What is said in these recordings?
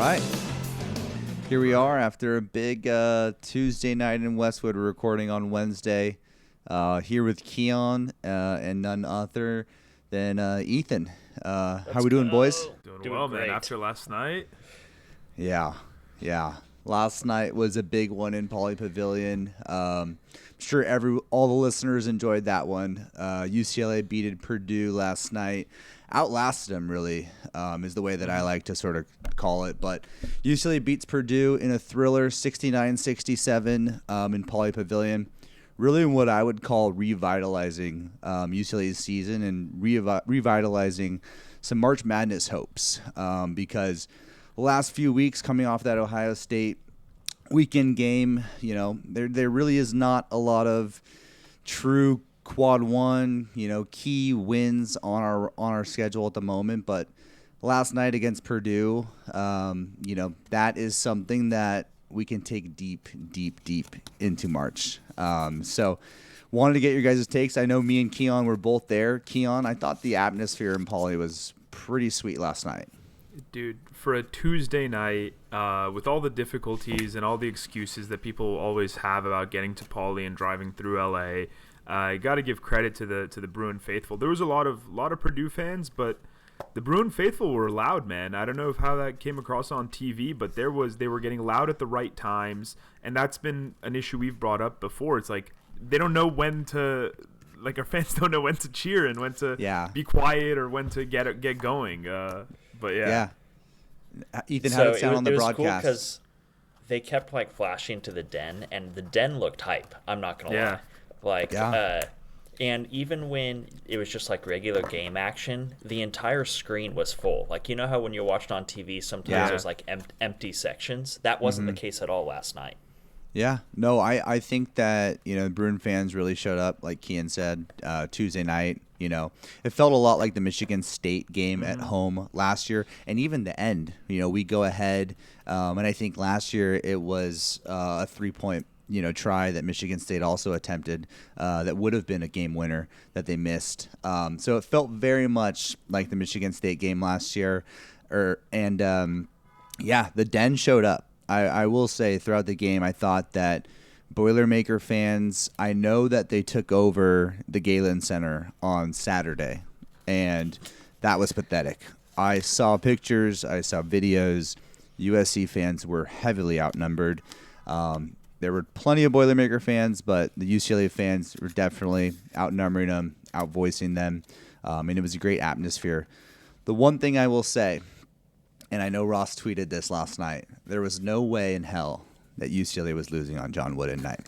right. Here we are after a big Tuesday night in Westwood. We're recording on Wednesday. Here with Keon and none other than Ethan. How we doing, boys? Doing well, great. Man. After last night? Yeah. Last night was a big one in Pauley Pavilion. I'm sure all the listeners enjoyed that one. UCLA beated Purdue last night. Outlasted them, really, is the way that I like to sort of call it. But UCLA beats Purdue in a thriller, 69-67 in Pauley Pavilion. Really what I would call revitalizing UCLA's season and revitalizing some March Madness hopes, because the last few weeks coming off that Ohio State weekend game, there really is not a lot of true quad one, key wins on our schedule at the moment. But last night against Purdue, that is something that we can take deep into March. So wanted to get your guys' takes. I know me and Keon were both there. Keon, I thought the atmosphere in Pauley was pretty sweet last night. Dude, for a Tuesday night, with all the difficulties and all the excuses that people always have about getting to Pauley and driving through LA, I got to give credit to the Bruin faithful. There was a lot of Purdue fans, but the Bruin faithful were loud, man. I don't know how that came across on TV, but they were getting loud at the right times, and that's been an issue we've brought up before. It's like they don't know when to, like, our fans don't know when to cheer and when to be quiet or when to get going. But yeah. Ethan, how did it sound on the broadcast? Cool because they kept flashing to the den, and the den looked hype. I'm not gonna lie. And even when it was just regular game action, the entire screen was full. You know how when you're watching on TV, sometimes there's empty sections? That wasn't the case at all last night. Yeah. No, I think that, Bruin fans really showed up, like Kean said, Tuesday night. It felt a lot like the Michigan State game at home last year. And even the end, we go ahead. And I think last year it was a 3-point try that Michigan State also attempted that would have been a game winner that they missed. So it felt very much like the Michigan State game last year. The Den showed up. I will say throughout the game, I thought that Boilermaker fans, I know that they took over the Galen Center on Saturday, and that was pathetic. I saw pictures, I saw videos. USC fans were heavily outnumbered. There were plenty of Boilermaker fans, but the UCLA fans were definitely outnumbering them, outvoicing them, and it was a great atmosphere. The one thing I will say, and I know Ross tweeted this last night, there was no way in hell that UCLA was losing on John Wooden night.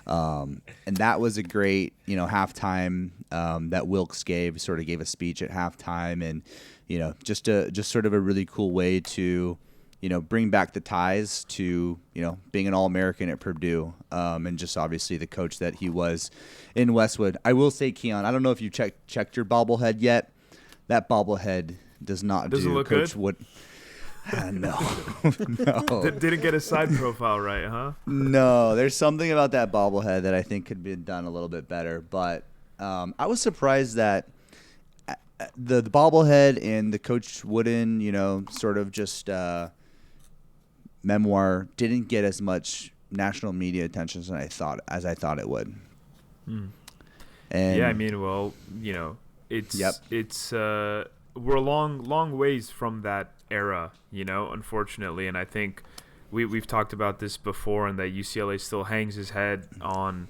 And that was a great, halftime that Wilkes gave a speech at halftime, and, just sort of a really cool way to, bring back the ties to, being an All-American at Purdue, and just obviously the coach that he was in Westwood. I will say, Keon, I don't know if you checked your bobblehead yet. That bobblehead does not Doesn't look Coach good? Wood. No. Didn't get a side profile right, huh? No, there's something about that bobblehead that I think could be done a little bit better. But I was surprised that the bobblehead and the Coach Wooden, sort of just memoir didn't get as much national media attention as I thought it would. And yeah, I mean, well, it's we're a long ways from that era, unfortunately, and I think we've talked about this before, and that UCLA still hangs his head on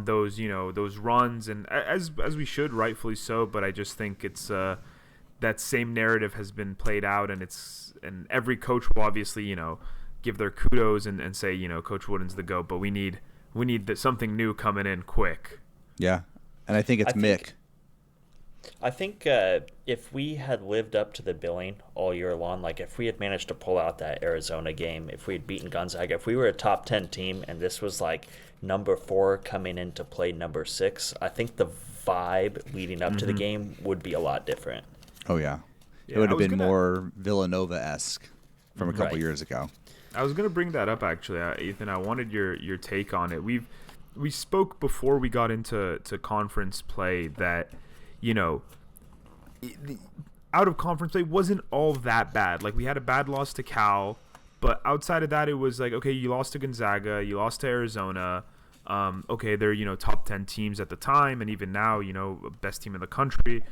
those those runs, and as we should, rightfully so. But I just think it's that same narrative has been played out, and every coach will obviously give their kudos and say Coach Wooden's the GOAT, but we need something new coming in quick. Yeah, and I think it's Mick. I think if we had lived up to the billing all year long, if we had managed to pull out that Arizona game, if we had beaten Gonzaga, if we were a top 10 team and this was number 4 coming in to play number 6, I think the vibe leading up to the game would be a lot different. Oh, yeah. It would have been more Villanova-esque from a couple years ago. I was going to bring that up, actually, Ethan. I wanted your take on it. We spoke before we got into conference play that out of conference play wasn't all that bad. We had a bad loss to Cal. But outside of that, it was like, okay, you lost to Gonzaga, you lost to Arizona. Okay, they're, top 10 teams at the time, and even now, best team in the country.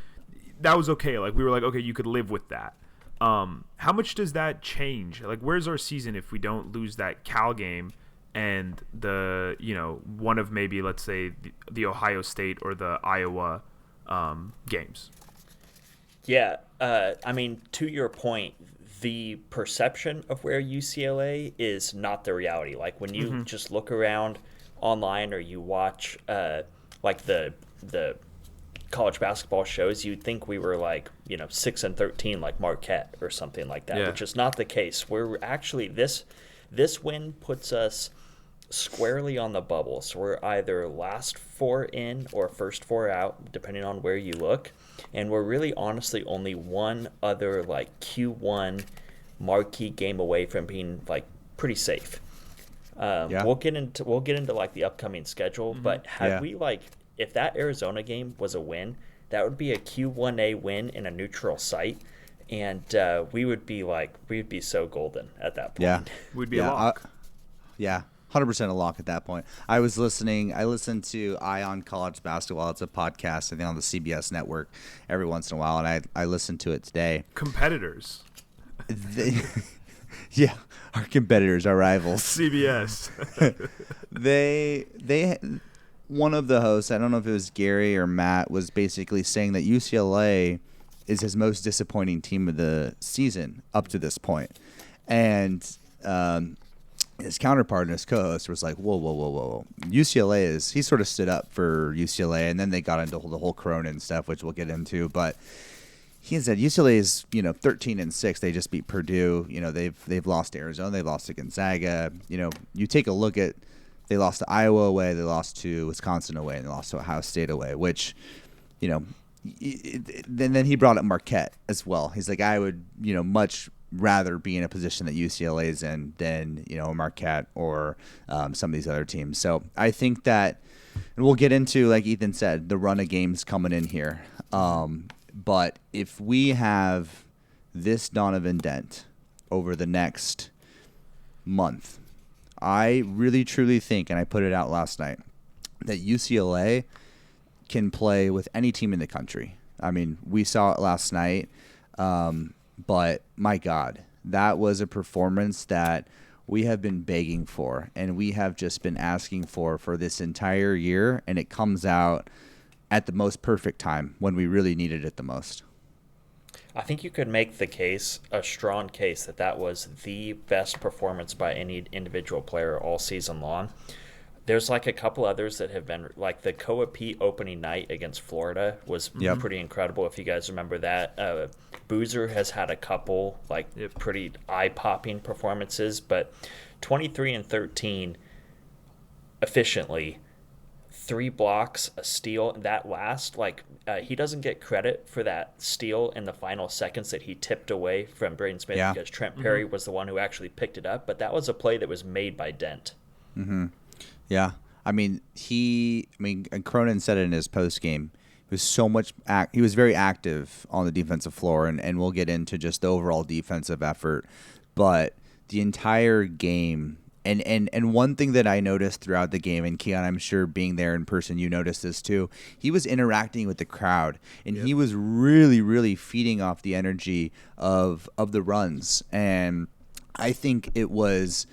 That was okay. Like, we were like, okay, you could live with that. How much does that change? Like, where's our season if we don't lose that Cal game and the, one of maybe, let's say, the Ohio State or the Iowa games? Yeah, I mean, to your point, the perception of where UCLA is not the reality. Like, when you just look around online or you watch like the college basketball shows, you'd think we were like 6-13 like Marquette or something like that, which is not the case. We're actually this win puts us squarely on the bubble, so we're either last four in or first four out, depending on where you look, and we're really honestly only one other like Q1 marquee game away from being like pretty safe. We'll get into like the upcoming schedule, but if that Arizona game was a win, that would be a Q1A win in a neutral site, and we'd be so golden at that point. Yeah, we'd be a lock. 100% a lock at that point. I listened to Ion College Basketball. It's a podcast, I think, on the CBS network every once in a while, and I listened to it today. Competitors. Yeah, our competitors, our rivals. CBS. They one of the hosts, I don't know if it was Gary or Matt, was basically saying that UCLA is his most disappointing team of the season up to this point. And his counterpart and his co-host was like, whoa. UCLA he sort of stood up for UCLA, and then they got into the whole Corona and stuff, which we'll get into. But he said UCLA is, 13-6. They just beat Purdue. They've lost to Arizona. They lost to Gonzaga. You take a look at, they lost to Iowa away, they lost to Wisconsin away, and they lost to Ohio State away, which, then he brought up Marquette as well. He's like, I would, much rather be in a position that UCLA is in than, Marquette or some of these other teams. So I think that, and we'll get into, like Ethan said, the run of games coming in here. But if we have this Donovan Dent over the next month, I really, truly think, and I put it out last night, that UCLA can play with any team in the country. I mean, we saw it last night, but my God, that was a performance that we have been begging for, and we have just been asking for this entire year, and it comes out at the most perfect time when we really needed it the most. I think you could make the case, a strong case, that was the best performance by any individual player all season long. There's like a couple others that have been, like the Coapee opening night against Florida was pretty incredible, if you guys remember that. Boozer has had a couple pretty eye-popping performances, but 23-13 efficiently, 3 blocks, a steal. That last, he doesn't get credit for that steal in the final seconds that he tipped away from Braden Smith because Trent Perry was the one who actually picked it up. But that was a play that was made by Dent. Mm-hmm. Yeah. And Cronin said it in his post game. He was he was very active on the defensive floor, and we'll get into just the overall defensive effort. But the entire game, and one thing that I noticed throughout the game, and Keon, I'm sure being there in person, you noticed this too, he was interacting with the crowd, and he was really, really feeding off the energy of the runs. And I think it was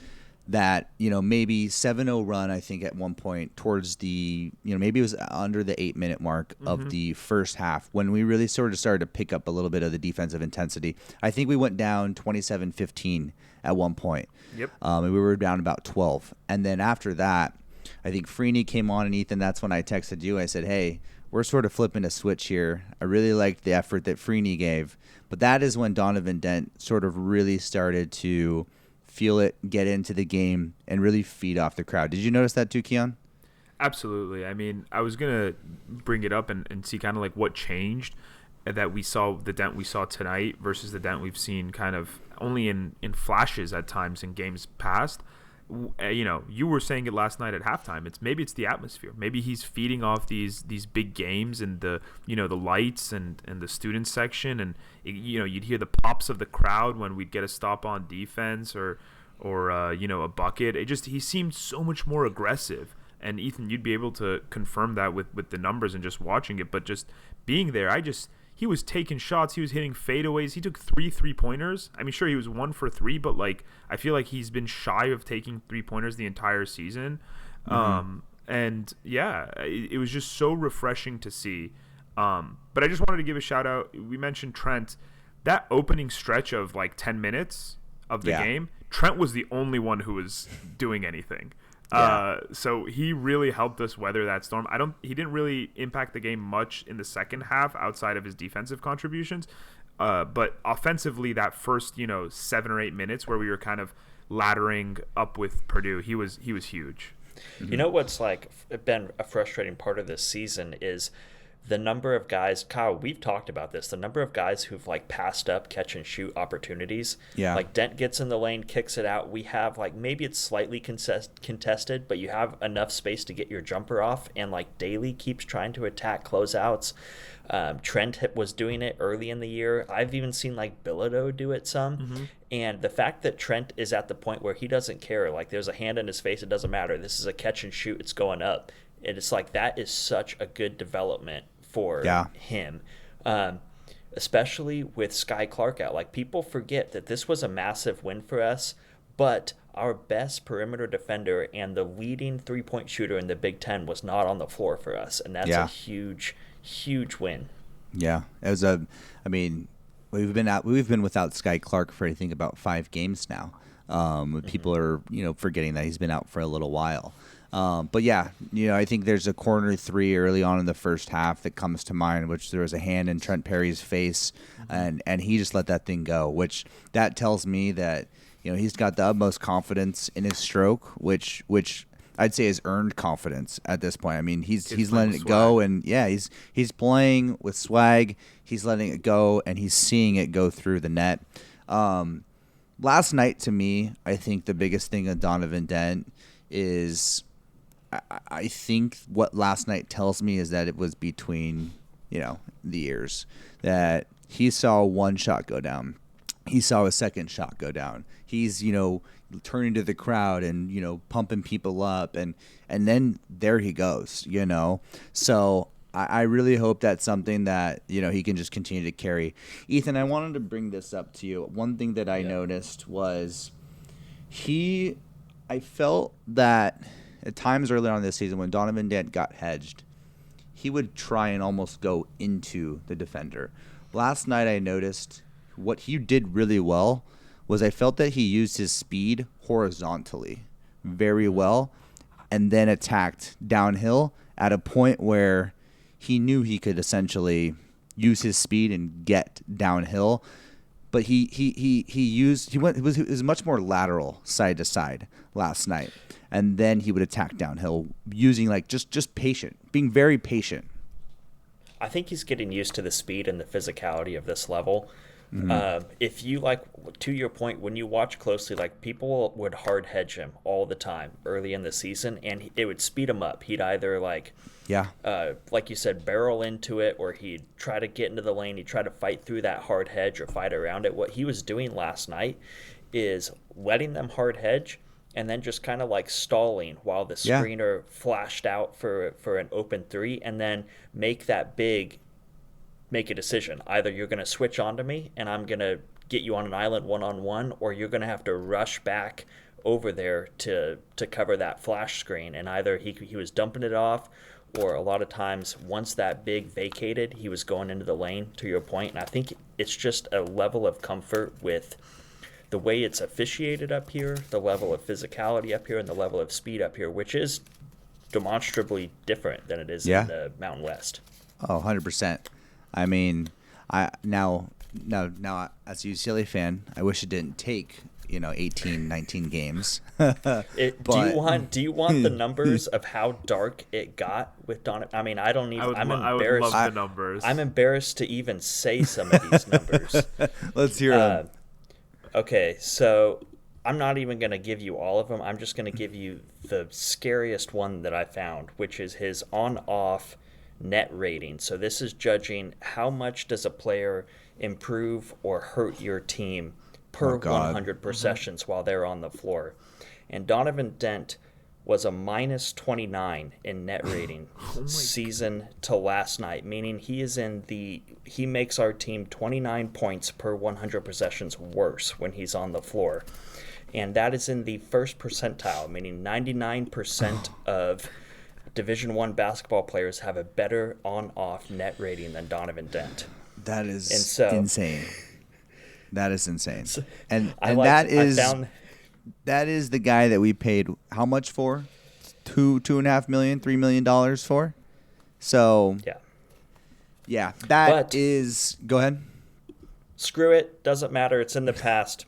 that, maybe 7-0 run, I think at one point towards the, maybe it was under the 8-minute mark of the first half when we really sort of started to pick up a little bit of the defensive intensity. I think we went down 27-15 at one point. Yep. And we were down about 12. And then after that, I think Freeney came on, and Ethan, that's when I texted you. I said, hey, we're sort of flipping a switch here. I really liked the effort that Freeney gave. But that is when Donovan Dent sort of really started to feel it, get into the game, and really feed off the crowd. Did you notice that too, Keon? Absolutely. I mean, I was going to bring it up and see kind of like what changed, that we saw, the Dent we saw tonight versus the Dent we've seen kind of only in flashes at times in games past. You were saying it last night at halftime. Maybe it's the atmosphere. Maybe he's feeding off these big games and the lights and the student section, and you'd hear the pops of the crowd when we'd get a stop on defense or a bucket. He seemed so much more aggressive. And Ethan, you'd be able to confirm that with the numbers and just watching it, but just being there, he was taking shots, he was hitting fadeaways, he took 3 3-pointers. I mean, sure, he was 1 for 3, but like I feel like he's been shy of taking 3-pointers the entire season. And yeah, it was just so refreshing to see. But I just wanted to give a shout out. We mentioned Trent. That opening stretch of like 10 minutes of the game, Trent was the only one who was doing anything. So he really helped us weather that storm. He didn't really impact the game much in the second half outside of his defensive contributions. But offensively, that first, 7 or 8 minutes where we were kind of laddering up with Purdue, he was huge. You know what's like been a frustrating part of this season is the number of guys, Kyle, we've talked about this, the number of guys who've like passed up catch and shoot opportunities. Yeah. Like Dent gets in the lane, kicks it out. We have like, maybe it's slightly contested, but you have enough space to get your jumper off. And like Daly keeps trying to attack closeouts. Trent was doing it early in the year. I've even seen like Bilodeau do it some. And the fact that Trent is at the point where he doesn't care, like there's a hand in his face, it doesn't matter. This is a catch and shoot, it's going up. And it's like that is such a good development for him, especially with Sky Clark out. Like people forget that this was a massive win for us, but our best perimeter defender and the leading 3-point shooter in the Big Ten was not on the floor for us, and that's a huge win. Yeah, we've been without Sky Clark for I think about 5 games now. People are forgetting that he's been out for a little while. But yeah, I think there's a corner 3 early on in the first half that comes to mind, which there was a hand in Trent Perry's face, and he just let that thing go, which that tells me that he's got the utmost confidence in his stroke, which I'd say is earned confidence at this point. I mean, he's letting it go, and he's playing with swag. He's letting it go, and he's seeing it go through the net. Last night, to me, I think the biggest thing of Donovan Dent is, I think what last night tells me is that it was between, the ears, that he saw one shot go down. He saw a second shot go down. He's, turning to the crowd and, pumping people up. And then there he goes, So I really hope that's something that, he can just continue to carry. Ethan, I wanted to bring this up to you. One thing that I noticed was I felt that at times earlier on this season when Donovan Dent got hedged, he would try and almost go into the defender. Last night I noticed what he did really well was I felt that he used his speed horizontally very well and then attacked downhill at a point where he knew he could essentially use his speed and get downhill. But it was much more lateral side to side last night. And then he would attack downhill using like just patient, being very patient. I think he's getting used to the speed and the physicality of this level. If you to your point, when you watch closely, like people would hard hedge him all the time early in the season, and it would speed him up. He'd either like you said, barrel into it, or he'd try to get into the lane. He'd try to fight through that hard hedge or fight around it. What he was doing last night is letting them hard hedge and then just kind of like stalling while the screener flashed out for an open 3, and then make a decision. Either you're going to switch onto me and I'm going to get you on an island one-on-one, or you're going to have to rush back over there to cover that flash screen. And either he was dumping it off, or a lot of times once that big vacated, he was going into the lane, to your point. And I think it's just a level of comfort with the way it's officiated up here, the level of physicality up here, and the level of speed up here, which is demonstrably different than it is in the Mountain West. Oh, 100%. I mean, now as a UCLA fan, I wish it didn't take 18, 19 games. Do you want the numbers of how dark it got with Donovan? I mean, I'm embarrassed. I would love the numbers. I'm embarrassed to even say some of these numbers. Let's hear them. Okay, so I'm not even going to give you all of them. I'm just going to give you the scariest one that I found, which is his on-off net rating. So this is judging how much does a player improve or hurt your team per God. 100 possessions while they're on the floor. And Donovan Dent was a minus 29 in net rating season to last night, meaning he makes our team 29 points per 100 possessions worse when he's on the floor. And that is in the first percentile, meaning 99% of Division I basketball players have a better on-off net rating than Donovan Dent. That is insane. That is insane. And that is the guy that we paid how much for? $2.5 million, $3 million for. So yeah, go ahead. Screw it, doesn't matter. It's in the past.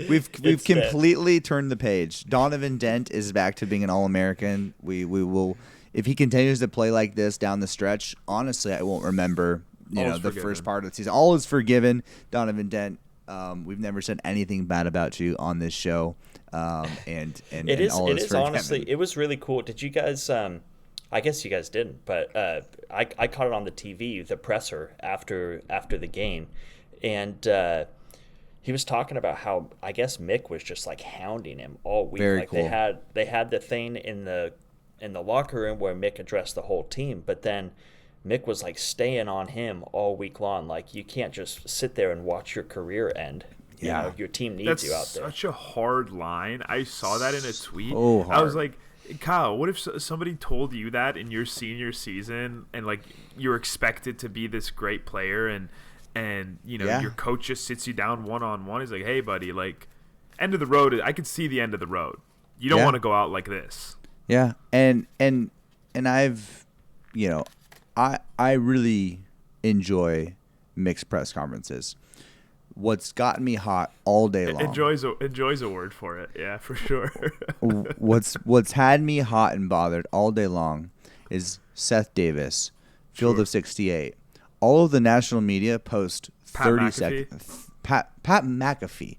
We've completely turned the page. Donovan Dent is back to being an All-American. We will, if he continues to play like this down the stretch. Honestly, I won't remember the first part of the season. All is forgiven. Donovan Dent. We've never said anything bad about you on this show, and it is forgiven. honestly, it was really cool. Did you guys? I guess you guys didn't, but I caught it on the TV, the presser after the game, and he was talking about how I guess Mick was just like hounding him all week. Very like cool. They had the thing in the locker room where Mick addressed the whole team, but then Mick was like staying on him all week long. Like, you can't just sit there and watch your career end. Yeah. Your team needs you out That's there. such a hard line. I saw that in a tweet. So hard. I was like, Kyle, what if somebody told you that in your senior season, and like you're expected to be this great player, and your coach just sits you down one-on-one. He's like, hey buddy, like, end of the road. I could see the end of the road. You don't want to go out like this. Yeah. And I've I really enjoy mixed press conferences. What's gotten me hot all day long. Enjoys a word for it. Yeah, for sure. What's had me hot and bothered all day long is Seth Davis, Field of 68. All of the national media post 30 seconds. Pat McAfee.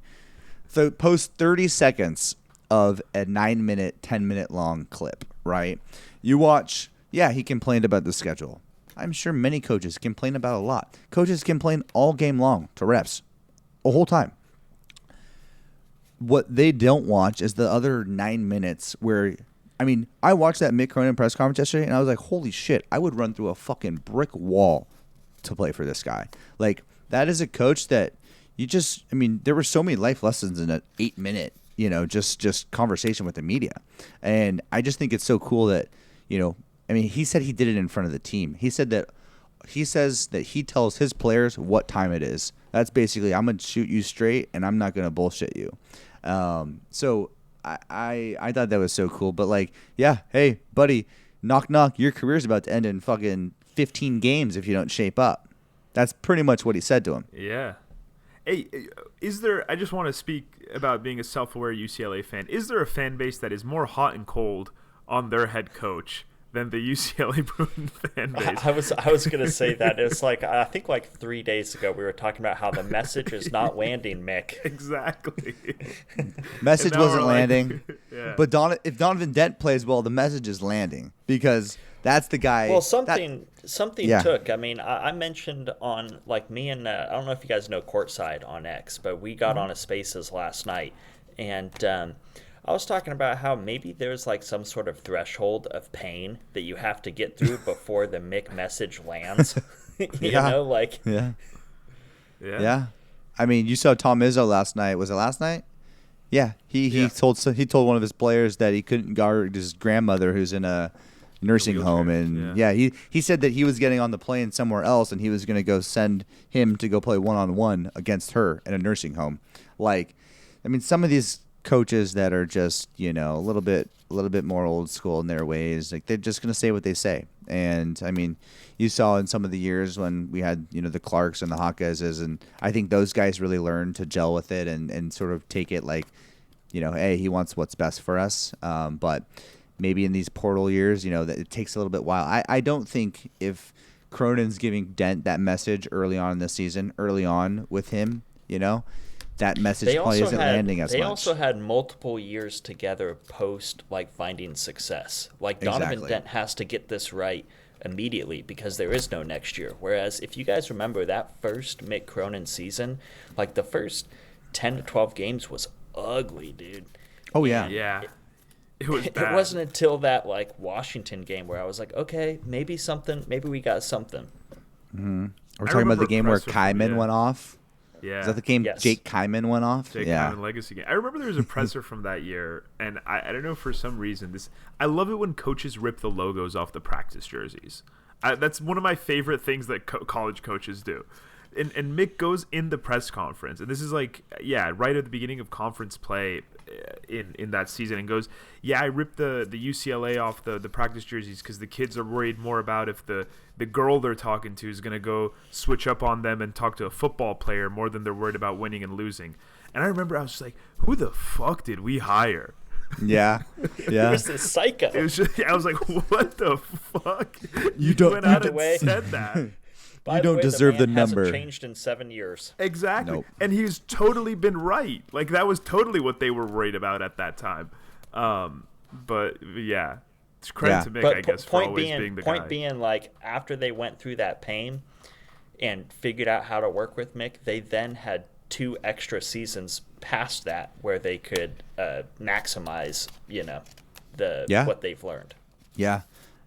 So post 30 seconds of a 9-minute, 10-minute long clip, right? You watch, he complained about the schedule. I'm sure many coaches complain about a lot. Coaches complain all game long to refs, the whole time. What they don't watch is the other 9 minutes where, I watched that Mick Cronin press conference yesterday, and I was like, holy shit, I would run through a fucking brick wall to play for this guy. Like, that is a coach that you just, there were so many life lessons in an 8-minute, just conversation with the media. And I just think it's so cool that, he said he did it in front of the team. He says that he tells his players what time it is. That's basically, I'm going to shoot you straight and I'm not going to bullshit you. So I thought that was so cool. But hey, buddy, knock, knock, your career's about to end in fucking 15 games if you don't shape up. That's pretty much what he said to him. Yeah. Hey, I just want to speak about being a self-aware UCLA fan. Is there a fan base that is more hot and cold on their head coach than the UCLA Bruin fan base? I was going to say that. It's like, I think 3 days ago we were talking about how the message is not landing, Mick. Exactly. Message wasn't landing. Yeah. But if Donovan Dent plays well, the message is landing because that's the guy. Well, something took. I mentioned on, me and, I don't know if you guys know Courtside on X, but we got on a Spaces last night. And I was talking about how maybe there's some sort of threshold of pain that you have to get through before the Mick message lands. Yeah. You saw Tom Izzo last night. Was it last night? Yeah. He told one of his players that he couldn't guard his grandmother who's in a nursing home, and he said that he was getting on the plane somewhere else and he was going to go send him to go play one-on-one against her in a nursing home. Some of these coaches that are just a little bit more old school in their ways, they're just going to say what they say. And you saw in some of the years when we had the Clarks and the Hawkeses, and I think those guys really learned to gel with it and sort of take it hey, he wants what's best for us. But maybe in these portal years, that it takes a little bit while. I don't think if Cronin's giving Dent that message early on in the season, early on with him, that message probably isn't landing as much. They also had multiple years together post finding success. Donovan Dent has to get this right immediately because there is no next year. Whereas if you guys remember that first Mick Cronin season, like the first 10 to 12 games was ugly, dude. Oh, yeah. Yeah. It was bad. It wasn't until that like Washington game where I was like, okay, maybe we got something. Mm-hmm. We're talking about the game where Kyman went off. Yeah. Is that the game Yes. Jake Kyman went off? Jake Kyman legacy game. I remember there was a presser from that year, and I don't know, for some reason, I love it when coaches rip the logos off the practice jerseys. That's one of my favorite things that college coaches do. And Mick goes in the press conference, and this is like, right at the beginning of conference play in that season, and goes, I ripped the UCLA off the practice jerseys because the kids are worried more about if the girl they're talking to is going to go switch up on them and talk to a football player more than they're worried about winning and losing. And I remember I was just like, who the fuck did we hire? Yeah. Who was this psycho? It was just, I was like, what the fuck? You don't went out and said that. By you don't the way, deserve the man hasn't number. changed in 7 years. Exactly. Nope. And he's totally been right. Like, that was totally what they were worried about at that time. But yeah, it's credit to Mick, I guess, for always being the guy. Point being, like, after they went through that pain and figured out how to work with Mick, they then had 2 extra seasons past that where they could maximize, what they've learned. Yeah.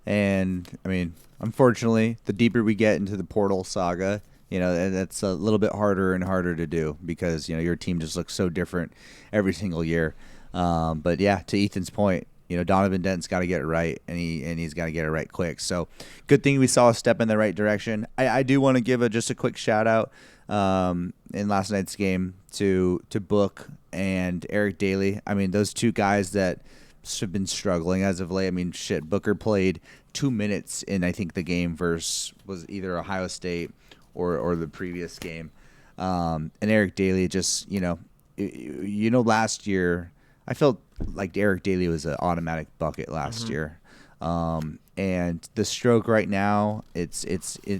And, I mean, unfortunately, the deeper we get into the portal saga, that's a little bit harder and harder to do because, your team just looks so different every single year. But, yeah, to Ethan's point, Donovan Dent's got to get it right, and he's got to get it right quick. So good thing we saw a step in the right direction. I do want to give just a quick shout-out in last night's game to Book and Eric Daly. I mean, those two guys that have been struggling as of late. I mean, Booker played 2 minutes in, I think, the game versus was either Ohio State or the previous game. And Eric Daly just, last year, I felt like Eric Daly was an automatic bucket last year. And the stroke right now, it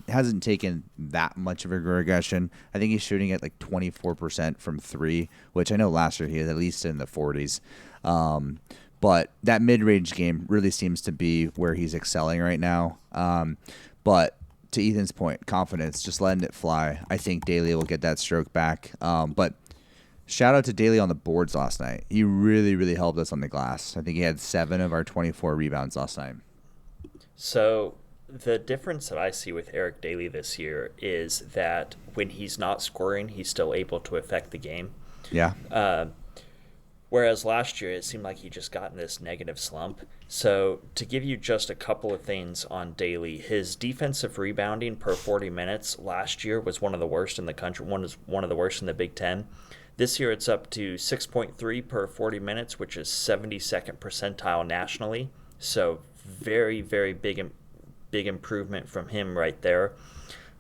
hasn't taken that much of a regression. I think he's shooting at like 24% from 3, which I know last year he was at least in the 40s. But that mid-range game really seems to be where he's excelling right now. But to Ethan's point, confidence, just letting it fly. I think Daly will get that stroke back. But shout out to Daly on the boards last night. He really, really helped us on the glass. I think he had 7 of our 24 rebounds last night. So the difference that I see with Eric Daly this year is that when he's not scoring, he's still able to affect the game. Yeah. Whereas last year, it seemed like he just got in this negative slump. So to give you just a couple of things on Daly, his defensive rebounding per 40 minutes last year was one of the worst in the country, one of the worst in the Big Ten. This year, it's up to 6.3 per 40 minutes, which is 72nd percentile nationally. So very, very big improvement from him right there.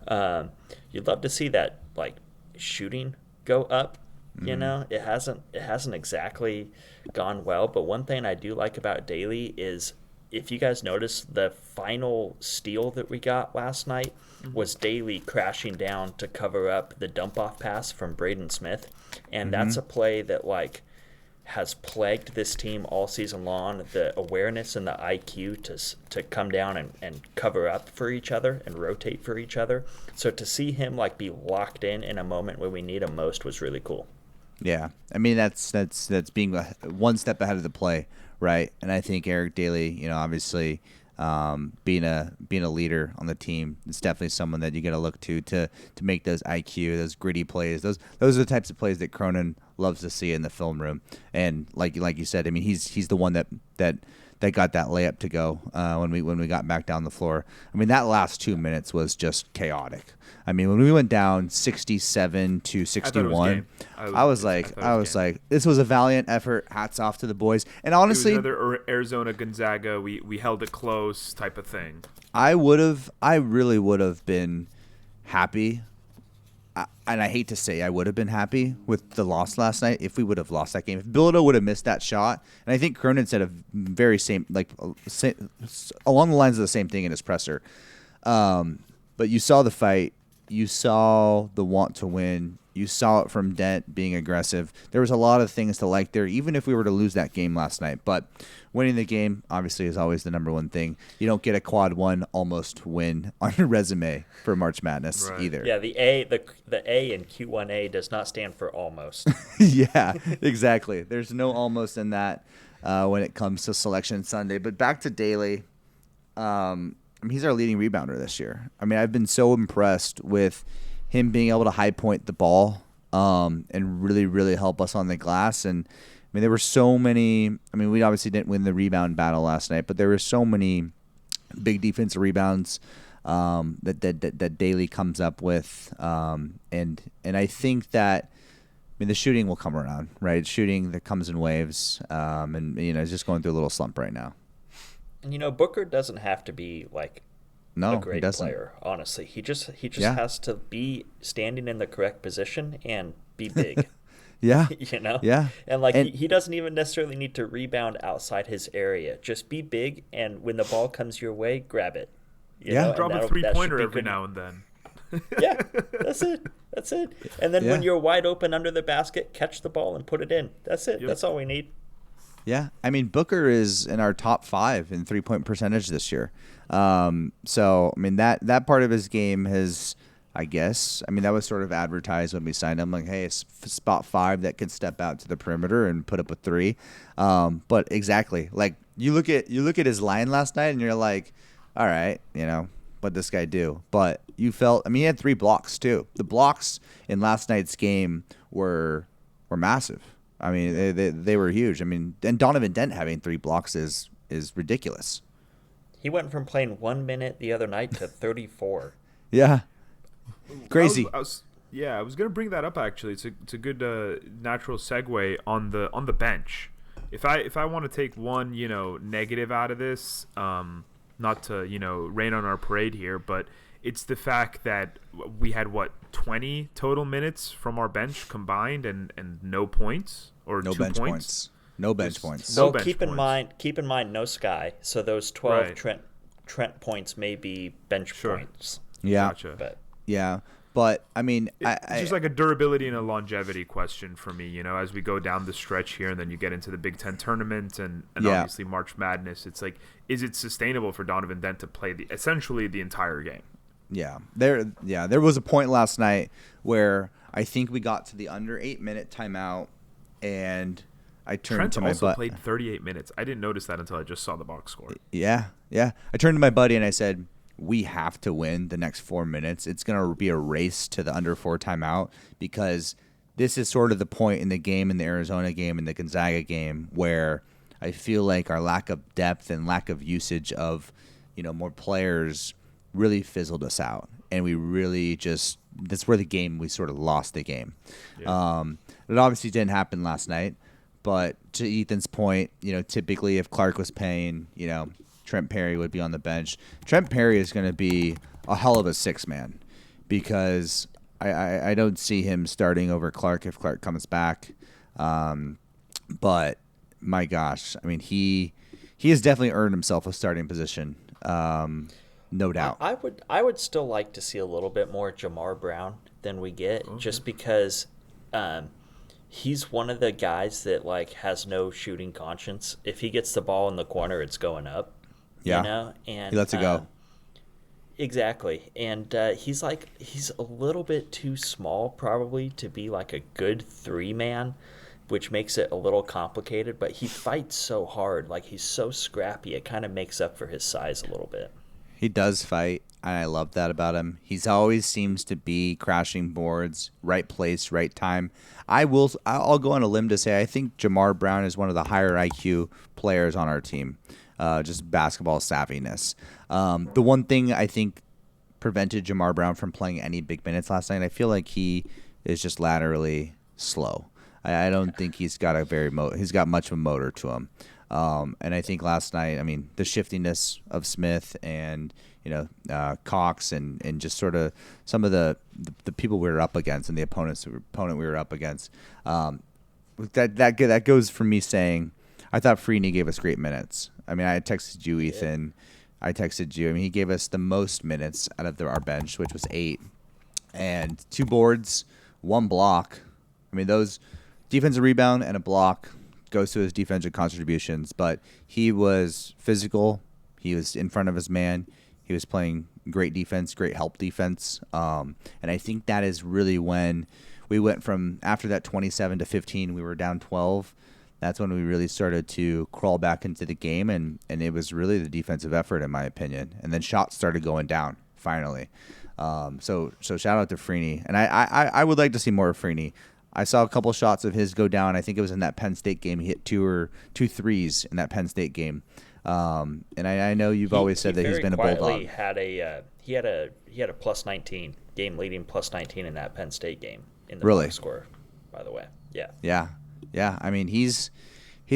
You'd love to see that like shooting go up. It hasn't exactly gone well, but one thing I do like about Daly is if you guys notice, the final steal that we got last night was Daly crashing down to cover up the dump-off pass from Braden Smith, and that's a play that like has plagued this team all season long. The awareness and the IQ to come down and cover up for each other and rotate for each other. So to see him like be locked in a moment when we need him most was really cool. Yeah, I mean that's being one step ahead of the play, right? And I think Eric Daly, obviously, being a leader on the team, is definitely someone that you got to look to make those IQ, those gritty plays. Those are the types of plays that Cronin loves to see in the film room. And like you said, I mean he's the one that got that layup to go when we got back down the floor. I mean that last 2 minutes was just chaotic. I mean, when we went down 67 to 61, I was like, this was a valiant effort. Hats off to the boys. And honestly, it was another Arizona Gonzaga. We held it close type of thing. I really would have been happy. And I hate to say I would have been happy with the loss last night if we would have lost that game. If Bilodeau would have missed that shot, and I think Cronin said a very along the lines of the same thing in his presser. But you saw the fight. You saw the want to win. You saw it from Dent being aggressive. There was a lot of things to like there, even if we were to lose that game last night. But winning the game, obviously, is always the number one thing. You don't get a quad one almost win on your resume for March Madness either. Yeah, the A in Q1A does not stand for almost. Yeah, exactly. There's no almost in that when it comes to Selection Sunday. But back to Daly. He's our leading rebounder this year. I mean, I've been so impressed with him being able to high point the ball and really, really help us on the glass. And I mean, there were so many. I mean, we obviously didn't win the rebound battle last night, but there were so many big defensive rebounds that Daly comes up with. And I think that, I mean, the shooting will come around, right? Shooting that comes in waves, and it's just going through a little slump right now. And Booker doesn't have to be like a great player, honestly. He just has to be standing in the correct position and be big. Yeah. Yeah. And he doesn't even necessarily need to rebound outside his area. Just be big, and when the ball comes your way, grab it. Drop a 3-pointer every now and then. Yeah, that's it. And then when you're wide open under the basket, catch the ball and put it in. That's it. Yep. That's all we need. Yeah, I mean, Booker is in our top 5 in 3-point percentage this year. So, I mean, that part of his game has, I guess, I mean, that was sort of advertised when we signed him. Like, hey, it's spot 5 that can step out to the perimeter and put up a 3. But exactly, like you look at his line last night, and you're like, all right, what this guy do? But you felt, I mean, he had 3 blocks too. The blocks in last night's game were massive. I mean, they were huge. I mean, and Donovan Dent having 3 blocks is ridiculous. He went from playing 1 minute the other night to 34. Yeah, crazy. I was going to bring that up actually. It's a good natural segue on the bench. If I want to take one negative out of this, not to rain on our parade here, but it's the fact that we had 20 total minutes from our bench combined and no points or no 2 bench points. No bench points. So keep in mind no Sky. So those 12 Trent points may be bench points. Yeah. Gotcha. But I mean, it's just like a durability and a longevity question for me. As we go down the stretch here, and then you get into the Big Ten tournament and obviously March Madness. It's like, is it sustainable for Donovan Dent to play essentially the entire game? Yeah, there was a point last night where I think we got to the under 8-minute timeout, and I turned to my buddy. Trent also played 38 minutes. I didn't notice that until I just saw the box score. Yeah. I turned to my buddy and I said, we have to win the next 4 minutes. It's going to be a race to the under 4 timeout, because this is sort of the point in the game, in the Arizona game, in the Gonzaga game, where I feel like our lack of depth and lack of usage of more players really fizzled us out, and we really that's where we sort of lost the game. Yeah. It obviously didn't happen last night, but to Ethan's point, typically if Clark was paying, Trent Perry would be on the bench. Trent Perry is going to be a hell of a 6-man, because I don't see him starting over Clark if Clark comes back. But my gosh, I mean, he has definitely earned himself a starting position. No doubt. I would still like to see a little bit more Jamar Brown than we get, just because he's one of the guys that has no shooting conscience. If he gets the ball in the corner, it's going up. Yeah. And he lets it go. Exactly. And he's a little bit too small probably to be like a good 3-man, which makes it a little complicated, but he fights so hard. He's so scrappy. It kind of makes up for his size a little bit. He does fight, and I love that about him. He's always seems to be crashing boards, right place, right time. I'll go on a limb to say I think Jamar Brown is one of the higher IQ players on our team, just basketball savviness. The one thing I think prevented Jamar Brown from playing any big minutes last night, I feel like he is just laterally slow. I don't think he's got he's got much of a motor to him. And I think last night, I mean, the shiftiness of Smith and Cox and just sort of some of the people we were up against and the opponent we were up against, that goes from me saying I thought Freeney gave us great minutes. I mean, I texted you, Ethan. I texted you. I mean, he gave us the most minutes out of our bench, which was 8, and 2 boards, one block. I mean, those defensive rebound and a block goes to his defensive contributions, but he was physical. He was in front of his man. He was playing great defense, great help defense. And I think that is really when we went from, after that 27-15, we were down 12. That's when we really started to crawl back into the game, and it was really the defensive effort, in my opinion. And then shots started going down, finally. So shout out to Freeney. And I would like to see more of Freeney. I saw a couple shots of his go down. I think it was in that Penn State game. He hit two threes in that Penn State game. And I know you've always said that he's been a bulldog. He had a plus 19 game leading plus 19 in that Penn State game in the box score. By the way, yeah. I mean, he's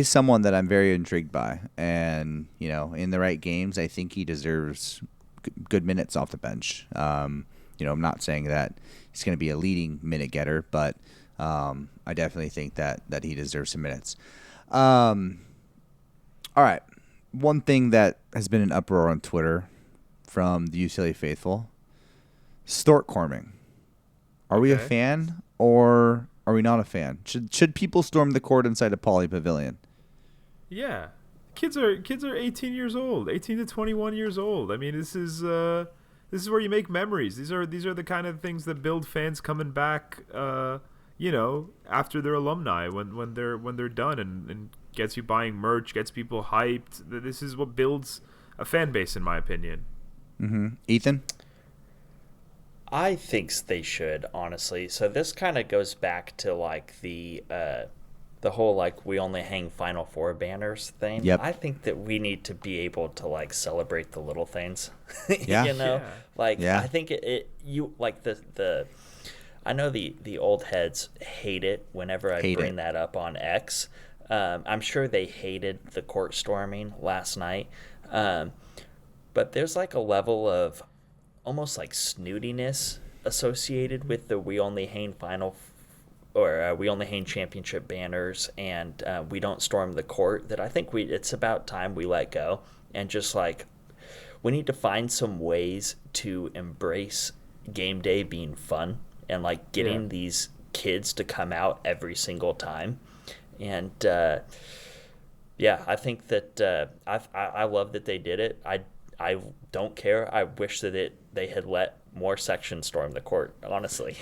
someone that I'm very intrigued by, and in the right games, I think he deserves good minutes off the bench. I'm not saying that he's going to be a leading minute getter, but I definitely think that he deserves some minutes. All right. One thing that has been an uproar on Twitter from the UCLA faithful, stork corming. Are we a fan or are we not a fan? Should people storm the court inside a Poly Pavilion? Yeah. Kids are 18 years old, 18 to 21 years old. I mean, this is where you make memories. These are the kind of things that build fans coming back after their alumni when they're done, and gets you buying merch, gets people hyped. This is what builds a fan base, in my opinion. Mm-hmm. Ethan? I think they should, honestly. So this kind of goes back to like the whole like we only hang Final Four banners thing. Yep. I think that we need to be able to like celebrate the little things. Yeah. I think you like the I know the old heads hate it whenever I bring that up on X. I'm sure they hated the court storming last night. But there's like a level of almost like snootiness associated with the we only hang we only hang championship banners, and we don't storm the court, that I think it's about time we let go, and just like we need to find some ways to embrace game day being fun, and like getting these kids to come out every single time. And I think that I love that they did it. I don't care. I wish that they had let more sections storm the court, honestly.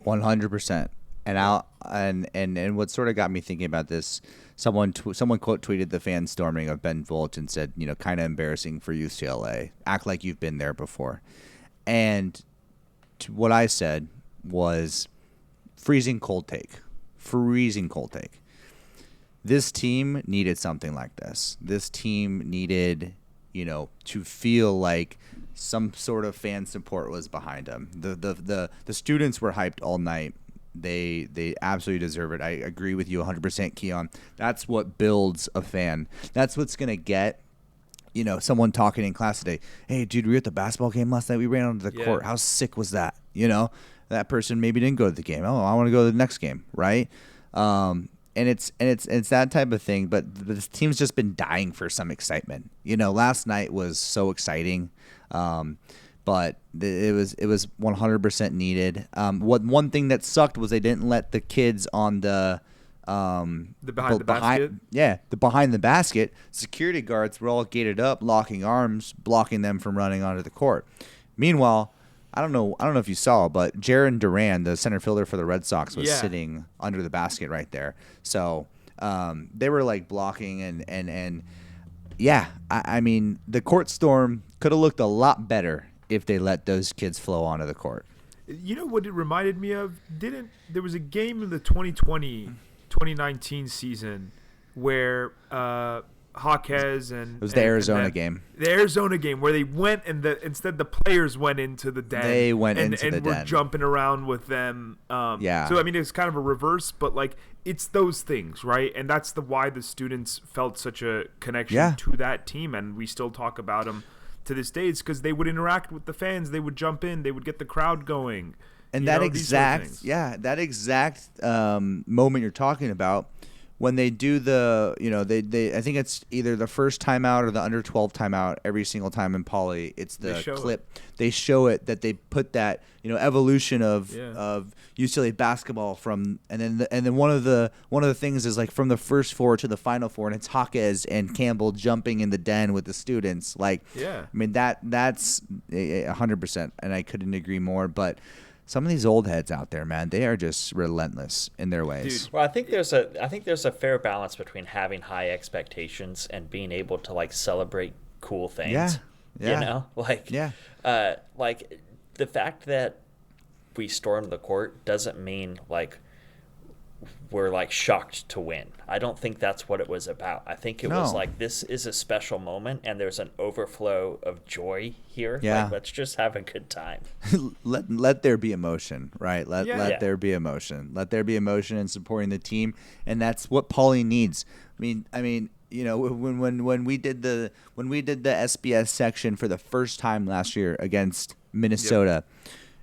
100%. And what sort of got me thinking about this, someone quote tweeted the fan storming of Ben Volch and said, kind of embarrassing for UCLA. Act like you've been there before. And what I said was freezing cold take. This team needed something like this. This team needed, to feel like some sort of fan support was behind them. The students were hyped all night. They absolutely deserve it. I agree with you 100%, Keon. That's what builds a fan. That's what's going to get, someone talking in class today. Hey, dude, we were at the basketball game last night. We ran onto the court. How sick was that? That person maybe didn't go to the game. Oh, I want to go to the next game, right? And it's that type of thing. But this team's just been dying for some excitement. Last night was so exciting. But it was 100% needed. One thing that sucked was they didn't let the kids on the behind the basket. Yeah, the behind the basket. Security guards were all gated up, locking arms, blocking them from running onto the court. Meanwhile, I don't know if you saw, but Jaron Duran, the center fielder for the Red Sox, was sitting under the basket right there. So they were like blocking and I mean the court storm could have looked a lot better if they let those kids flow onto the court. You know what it reminded me of? There was a game in the 2019 season where Jaquez and it was the Arizona game. The Arizona game where they went and instead the players went into the den. They went into the den. And were jumping around with them. So I mean it's kind of a reverse, but like it's those things, right? And that's why the students felt such a connection to that team, and we still talk about them to this day. It's because they would interact with the fans, they would jump in, they would get the crowd going. And that exact moment you're talking about when they do the, they I think it's either the first timeout or the under 12 timeout every single time in Poly. It's the clip. They show it that they put that, evolution of UCLA basketball from, and then one of the things is like from the first four to the final four, and it's Jaquez and Campbell jumping in the den with the students. Like, I mean, that's 100%, and I couldn't agree more. But some of these old heads out there, man, they are just relentless in their ways. Dude. Well, I think there's a fair balance between having high expectations and being able to like celebrate cool things. Yeah. Like the fact that we stormed the court doesn't mean like we're like shocked to win. I don't think that's what it was about. I think it was like, this is a special moment and there's an overflow of joy here. Yeah. Like, let's just have a good time. let there be emotion, right? Let there be emotion. Let there be emotion in supporting the team, and that's what Paulie needs. I mean, when we did the SBS section for the first time last year against Minnesota.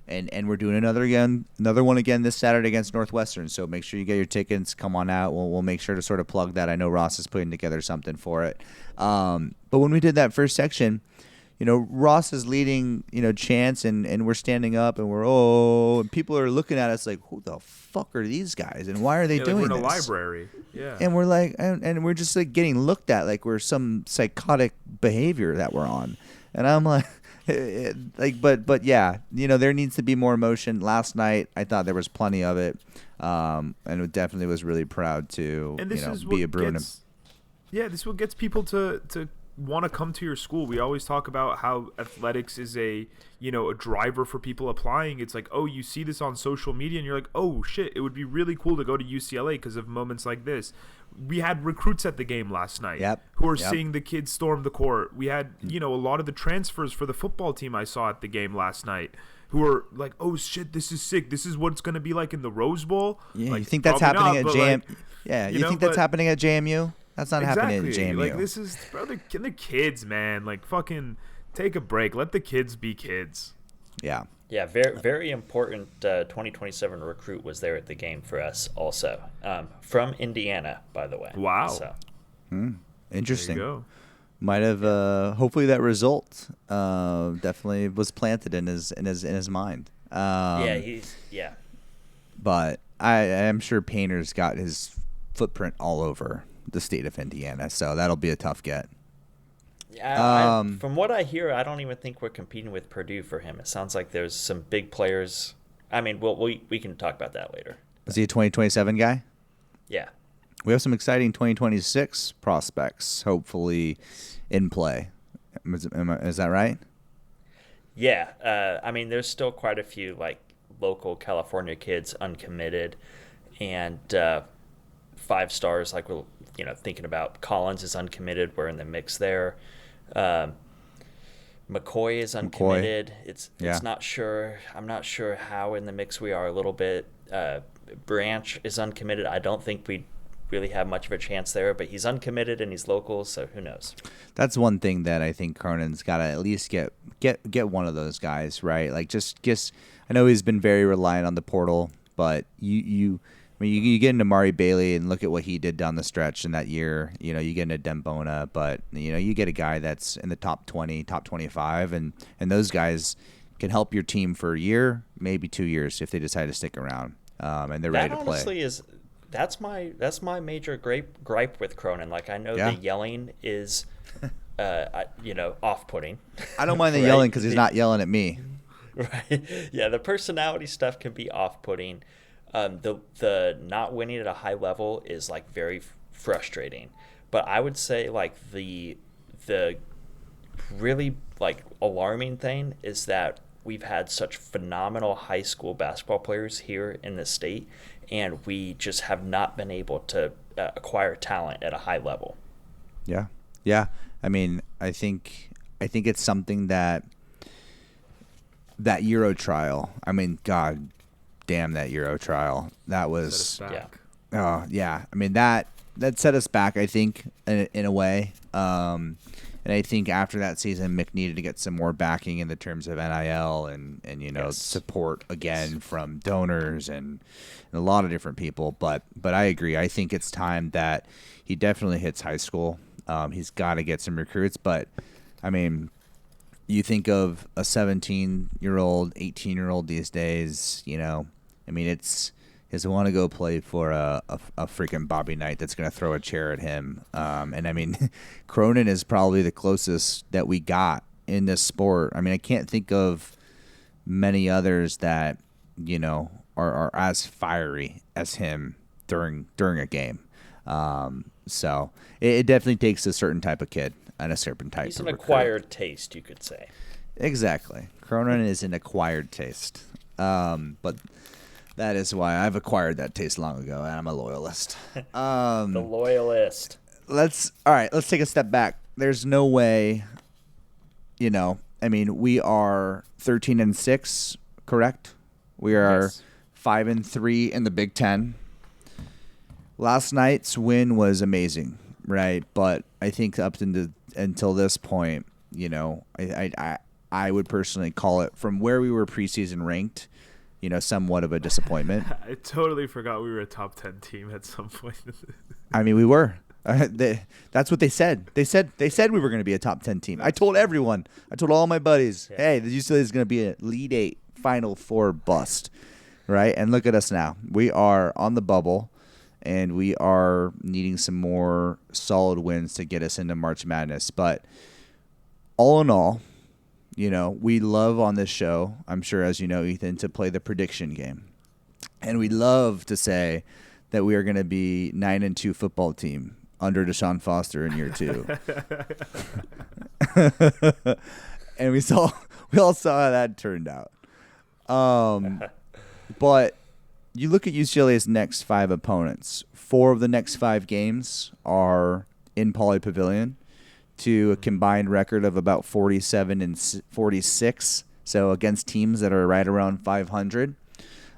And we're doing another one again this Saturday against Northwestern. So make sure you get your tickets. Come on out. We'll make sure to sort of plug that. I know Ross is putting together something for it. But when we did that first section, Ross is leading, chants, and we're standing up and and people are looking at us like, who the fuck are these guys and why are they doing we're in this? a library. Yeah. And we're like, and we're just like getting looked at like we're some psychotic behavior that we're on. And I'm like, but yeah, there needs to be more emotion. Last night, I thought there was plenty of it, and it definitely was really proud to be a Bruin. This is what gets people to want to come to your school. We always talk about how athletics is a driver for people applying. It's like, oh, you see this on social media, and you're like, oh shit, it would be really cool to go to UCLA because of moments like this. We had recruits at the game last night who are seeing the kids storm the court. We had, a lot of the transfers for the football team I saw at the game last night who are like, oh, shit, this is sick. This is what it's going to be like in the Rose Bowl. Yeah, like, you think that's happening at JMU? You think that's happening at JMU? That's not happening at JMU. Like, this is, bro, the kids, man. Like, fucking take a break. Let the kids be kids. Yeah. Yeah, very, very important 2027 recruit was there at the game for us also. From Indiana, by the way. Wow. So. Interesting. There you go. Might have hopefully that result definitely was planted in his mind. But I am sure Painter's got his footprint all over the state of Indiana, so that'll be a tough get. From what I hear, I don't even think we're competing with Purdue for him. It sounds like there's some big players. I mean, we can talk about that later. Is he a 2027 guy? Yeah. We have some exciting 2026 prospects, hopefully, in play. Is that right? Yeah. I mean, there's still quite a few like local California kids uncommitted, and 5 stars like we're thinking about. Collins is uncommitted. We're in the mix there. McCoy is uncommitted. It's not sure. I'm not sure how in the mix we are a little bit. Branch is uncommitted. I don't think we really have much of a chance there, but he's uncommitted and he's local, so who knows? That's one thing that I think Cronin's got to at least get one of those guys, right? Like just I know he's been very reliant on the portal, but you get into Mari Bailey and look at what he did down the stretch in that year. You get into Dembona, but you get a guy that's in the top 20, top 25, and those guys can help your team for a year, maybe 2 years if they decide to stick around, and they're ready to play. That honestly that's my major gripe with Cronin. Like, I know the yelling is, off-putting. I don't mind the yelling because he's not yelling at me. Right. Yeah, the personality stuff can be off-putting. The not winning at a high level is like very frustrating. But I would say like the really like alarming thing is that we've had such phenomenal high school basketball players here in the state, and we just have not been able to acquire talent at a high level. Yeah. I mean, I think it's something that Euro trial. I mean, God damn that Euro trial. That was I mean that set us back. I think in a way, and And I think after that season, Mick needed to get some more backing in the terms of NIL and support again from donors and a lot of different people. But I agree. I think it's time that he definitely hits high school. He's got to get some recruits. But, I mean, you think of a 17-year-old, 18-year-old these days, I mean, it's is want to go play for a freaking Bobby Knight that's going to throw a chair at him. And, I mean, Cronin is probably the closest that we got in this sport. I mean, I can't think of many others that, are as fiery as him during a game. So it definitely takes a certain type of kid and a certain type He's of an recruit. acquired taste, you could say. Exactly. Cronin is an acquired taste. But that is why I've acquired that taste long ago, and I'm a loyalist. The loyalist. Let's take a step back. There's no way, I mean, we are 13-6, correct? We are 5-3 in the Big Ten. Last night's win was right? But I think up until this point, I would personally call it, from where we were preseason ranked, somewhat of a disappointment. I totally forgot we were a top 10 team at some point. I mean, we were. That's what they said. They said we were going to be a top 10 team. I told everyone. I told all my buddies, hey, the UCLA is going to be a Elite 8 Final Four bust, right? And look at us now. We are on the bubble, and we are needing some more solid wins to get us into March Madness. But all in all, we love on this show, I'm sure, as you know, Ethan, to play the prediction game. And we love to say that we are going to be 9-2 football team under Deshaun Foster in year 2. And we all saw how that turned out. But you look at UCLA's next 5 opponents. 4 of the next 5 games are in Pauley Pavilion, to a combined record of about 47 and 46. So against teams that are right around 500.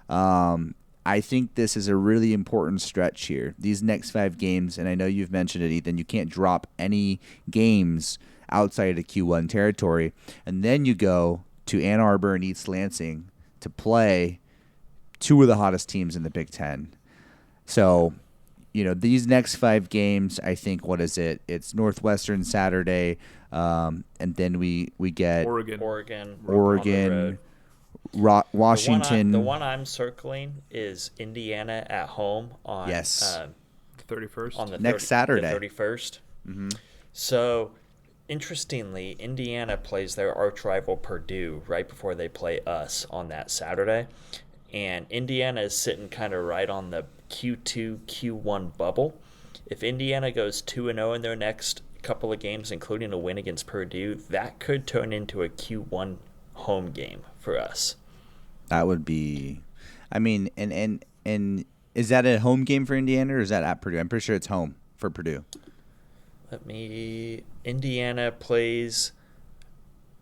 I think this is a really important stretch here. These next 5 games, and I know you've mentioned it, Ethan, you can't drop any games outside of Q1 territory. And then you go to Ann Arbor and East Lansing to play 2 of the hottest teams in the Big Ten. So, these next 5 games, I think, what is it? It's Northwestern Saturday, and then we get Oregon, Washington. The one I'm circling is Indiana at home on the 31st. On the next Saturday, the 31st. Mm-hmm. So, interestingly, Indiana plays their arch rival Purdue right before they play us on that Saturday, and Indiana is sitting kind of right on the Q2, Q1 bubble. If Indiana goes 2-0 in their next couple of games, including a win against Purdue, that could turn into a Q1 home game for us. That would be, I mean, and is that a home game for Indiana, or is that at Purdue? I'm pretty sure it's home for Purdue. Indiana plays,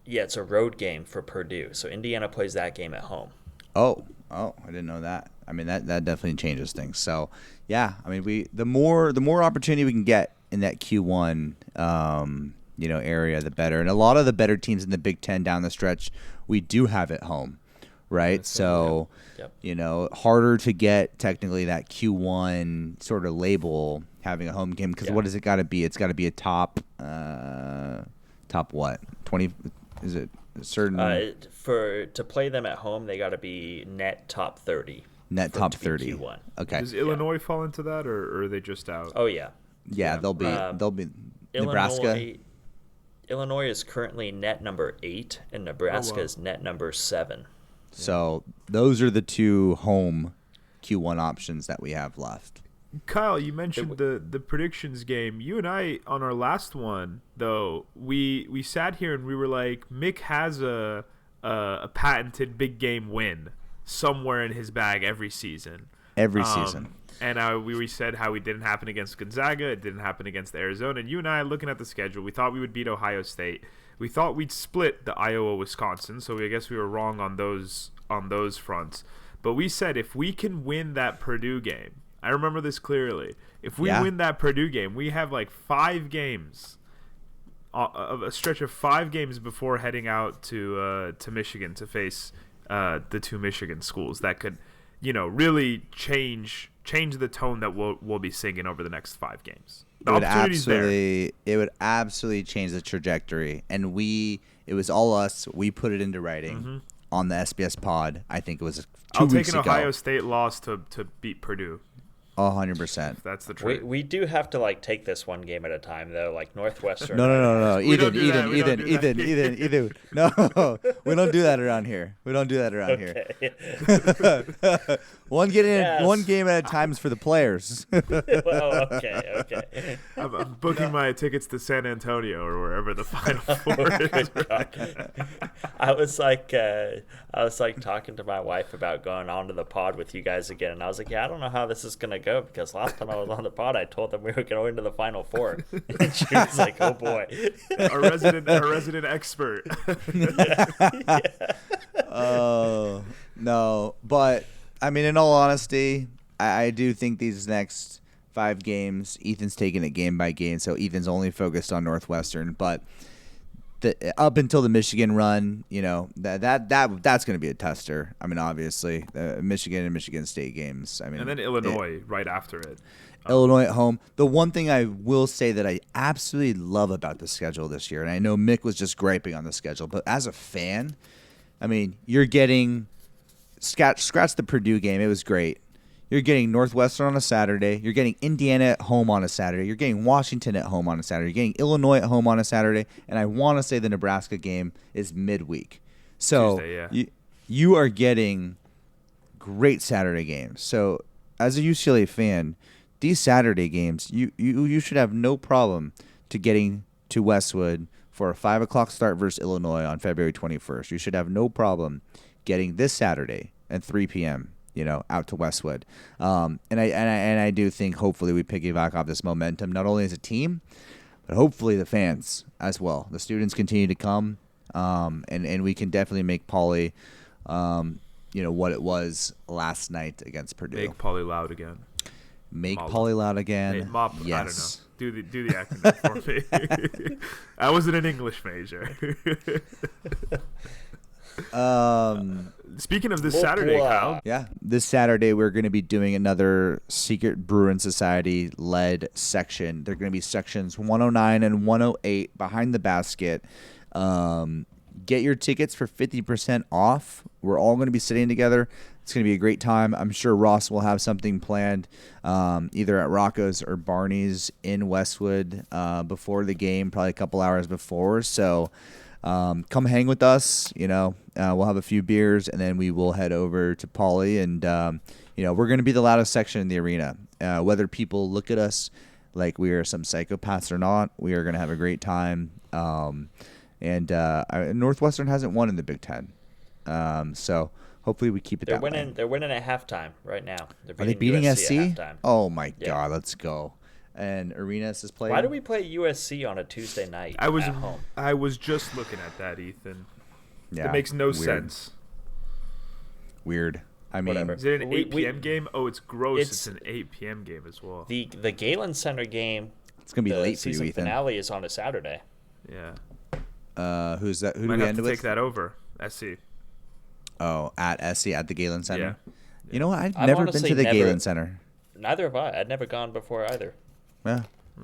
it's a road game for Purdue. So Indiana plays that game at home. Oh, I didn't know that. I mean, that definitely changes things. So, yeah, I mean, the more opportunity we can get in that Q1, area, the better. And a lot of the better teams in the Big Ten down the stretch, we do have at home, right? So, harder to get technically that Q1 sort of label having a home game, because what does it got to be? It's got to be a top what? 20? Is it a certain? To play them at home, they got to be net top 30. Net top 30. Q1. Okay. Does Illinois fall into that, or are they just out? Oh yeah. Yeah, they'll be Nebraska. Illinois is currently net number 8, and Nebraska is net number 7. So those are the 2 home Q1 options that we have left. Kyle, you mentioned the predictions game. You and I, on our last one, though, we sat here and we were like, Mick has a patented big game win somewhere in his bag every season. Every season. And we said how it didn't happen against Gonzaga. It didn't happen against Arizona. And you and I, looking at the schedule, we thought we would beat Ohio State. We thought we'd split the Iowa-Wisconsin. So I guess we were wrong on those fronts. But we said if we can win that Purdue game, I remember this clearly. If we win that Purdue game, we have like 5 games a stretch of 5 games before heading out to Michigan to face the 2 Michigan schools that could, really change the tone that we'll be singing over the next 5 games. The opportunity's there. It would absolutely change the trajectory, and it was all us. We put it into writing on the SBS pod. I think it was 2 weeks ago. I'll take an Ohio State loss to beat Purdue. 100%. That's the truth. We do have to take this one game at a time though. Like Northwestern. No. Ethan. No, we don't do that around here. One game at a time is for the players. Well, okay. I'm booking my tickets to San Antonio or wherever the Final Four is. I was talking to my wife about going on to the pod with you guys again, and I was like, yeah, I don't know how this is gonna go because last time I was on the pod, I told them we were going to the Final Four, and she was like, oh boy, our resident expert. Yeah. Oh no, but I mean, in all honesty, I do think these next 5 games, Ethan's taking it game by game, so Ethan's only focused on Northwestern. But up until the Michigan run, that's going to be a tester. I mean, obviously, Michigan and Michigan State games. I mean, and then Illinois right after it. Illinois at home. The one thing I will say that I absolutely love about the schedule this year, and I know Mick was just griping on the schedule, but as a fan, I mean, you're getting scratch the Purdue game. It was great. You're getting Northwestern on a Saturday. You're getting Indiana at home on a Saturday. You're getting Washington at home on a Saturday. You're getting Illinois at home on a Saturday. And I want to say the Nebraska game is midweek. So Tuesday, you are getting great Saturday games. So as a UCLA fan, these Saturday games, you should have no problem to getting to Westwood for a 5 o'clock start versus Illinois on February 21st. You should have no problem getting this Saturday at 3 p.m., out to Westwood. And I do think hopefully we piggyback off this momentum, not only as a team, but hopefully the fans as well. The students continue to come, and we can definitely make Poly, what it was last night against Purdue. Make Poly loud again. Make Poly loud again. Yes. I don't know. Do the acronym for me. I wasn't an English major. Speaking of this Saturday, Kyle. Yeah, this Saturday we're going to be doing another secret Bruin Society led section. They're going to be sections 109 and 108 behind the basket. Get your tickets for 50% off. We're all going to be sitting together. It's going to be a great time. I'm sure Ross will have something planned either at Rocco's or Barney's in Westwood before the game, probably a couple hours before. So come hang with us. We'll have a few beers, and then we will head over to Poly. And, we're going to be the loudest section in the arena. Whether people look at us like we are some psychopaths or not, we are going to have a great time. And Northwestern hasn't won in the Big Ten. So hopefully we keep it that way. They're winning at halftime right now. Are they beating USC SC? Oh, my God. Let's go. And Arenas is playing. Why do we play USC on a Tuesday night at home? I was just looking at that, Ethan. Yeah, it makes no sense. Weird. I mean, Whatever. Is it an 8 p.m. game? Oh, it's gross. It's an 8 p.m. game as well. The Galen Center game. It's gonna be late for you, Ethan. Ethan. The finale is on a Saturday. Yeah. Who's that? Who do Might we have end to with? take that over. SC. Oh, at SC at the Galen Center. Yeah. You know what? I've I've never been honestly to the never- Galen Center. Neither have I. I'd never gone before either. Yeah.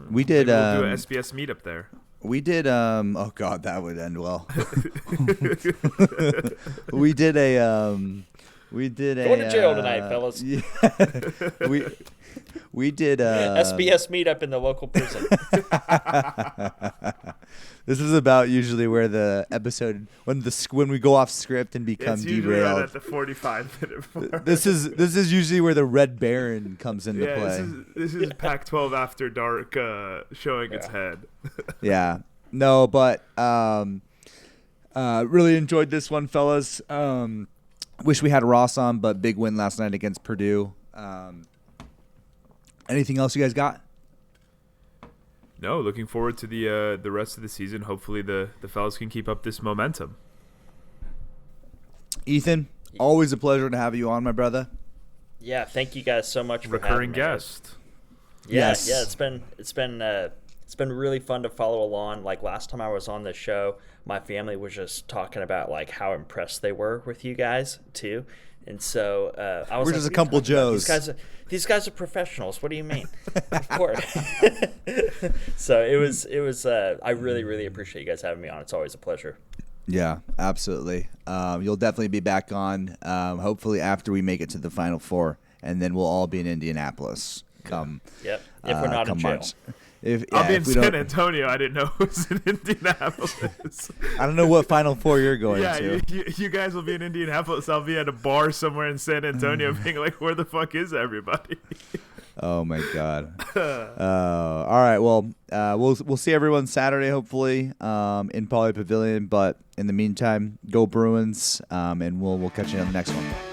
We did. Maybe we'll do an SBS meetup there. We did. Oh God, that would end well. We did a. Going to jail tonight, fellas. Yeah, we did. SBS meetup in the local prison. This is about usually where the episode when we go off script and become It's usually around derailed. at the 45-minute mark. This is usually where the Red Baron comes into play. This is Pac-12 After Dark showing its head. Yeah. No, but really enjoyed this one, fellas. Wish we had Ross on, but big win last night against Purdue. Anything else you guys got? No, looking forward to the rest of the season. Hopefully the fellas can keep up this momentum. Ethan, always a pleasure to have you on, my brother. Yeah, thank you guys so much for Recurring having me. guest. Yeah, Yes. yeah, it's been it's been really fun to follow along. Like last time I was on the show, my family was just talking about like how impressed they were with you guys too. And so I was We're like, just a couple Joes. These guys are professionals. What do you mean? Of course. So it was. I really, really appreciate you guys having me on. It's always a pleasure. Yeah, absolutely. You'll definitely be back on. Hopefully after we make it to the Final Four, and then we'll all be in Indianapolis. Yep. If we're not in jail. March. I'll be in San Antonio. I didn't know it was in Indianapolis. I don't know what Final Four you're going to. You guys will be in Indianapolis. I'll be at a bar somewhere in San Antonio being like, where the fuck is everybody? Oh, my God. All right, well, we'll see everyone Saturday, hopefully, in Poly Pavilion. But in the meantime, go Bruins, and we'll catch you on the next one.